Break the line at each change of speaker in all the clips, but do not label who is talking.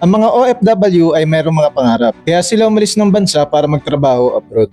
Ang mga OFW ay mayroong mga pangarap, kaya sila umalis ng bansa para magtrabaho abroad.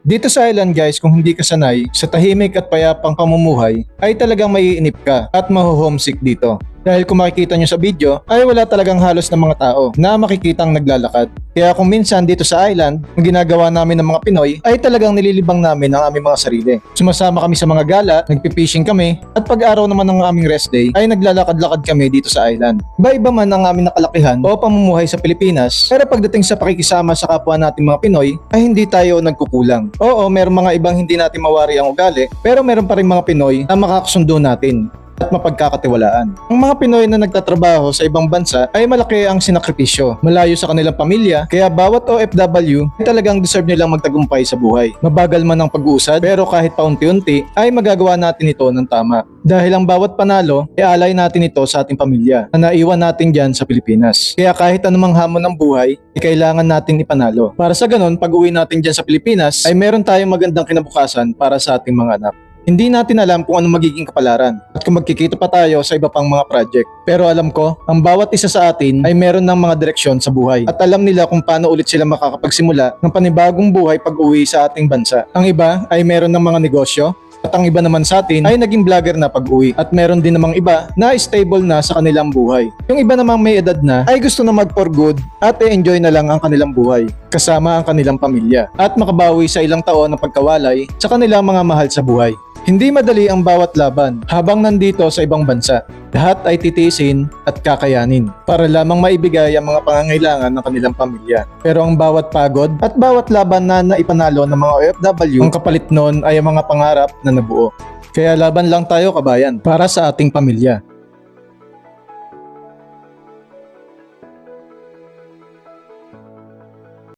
Dito sa island guys, kung hindi ka sanay sa tahimik at payapang pamumuhay, ay talagang maiinip ka at maho-homesick dito. Dahil kung makikita nyo sa video, ay wala talagang halos ng mga tao na makikitang naglalakad. Kaya kung minsan dito sa island, ang ginagawa namin ng mga Pinoy ay talagang nililibang namin ang aming mga sarili. Sumasama kami sa mga gala, nagpipishing kami, at pag-araw naman ng aming rest day ay naglalakad-lakad kami dito sa island. Iba-iba man ang aming nakalakihan o pamumuhay sa Pilipinas, pero pagdating sa pakikisama sa kapwa nating mga Pinoy, ay hindi tayo nagkukulang. Oo, meron mga ibang hindi natin mawari ang ugali, pero meron pa rin mga Pinoy na makakasundo natin at mapagkakatiwalaan. Ang mga Pinoy na nagtatrabaho sa ibang bansa ay malaki ang sinakripisyo, malayo sa kanilang pamilya, kaya bawat OFW ay talagang deserve nilang magtagumpay sa buhay. Mabagal man ang pag-uusad, pero kahit paunti-unti ay magagawa natin ito ng tama. Dahil ang bawat panalo, ialay natin ito sa ating pamilya na naiwan natin dyan sa Pilipinas. Kaya kahit anumang hamon ng buhay, kailangan natin ipanalo. Para sa ganun, pag uwi natin dyan sa Pilipinas, ay meron tayong magandang kinabukasan para sa ating mga anak. Hindi natin alam kung anong magiging kapalaran at kung magkikita pa tayo sa iba pang mga project. Pero alam ko, ang bawat isa sa atin ay meron ng mga direksyon sa buhay at alam nila kung paano ulit sila makakapagsimula ng panibagong buhay pag uwi sa ating bansa. Ang iba ay meron ng mga negosyo at ang iba naman sa atin ay naging vlogger na pag-uwi at meron din namang iba na stable na sa kanilang buhay. Yung iba namang may edad na ay gusto na mag for good at i-enjoy na lang ang kanilang buhay kasama ang kanilang pamilya at makabawi sa ilang taon ng pagkawalay sa kanilang mga mahal sa buhay. Hindi madali ang bawat laban habang nandito sa ibang bansa. Lahat ay titiisin at kakayanin para lamang maibigay ang mga pangangailangan ng kanilang pamilya. Pero ang bawat pagod at bawat laban na naipanalo ng mga OFW, ang kapalit nun ay ang mga pangarap na nabuo. Kaya laban lang tayo kabayan para sa ating pamilya.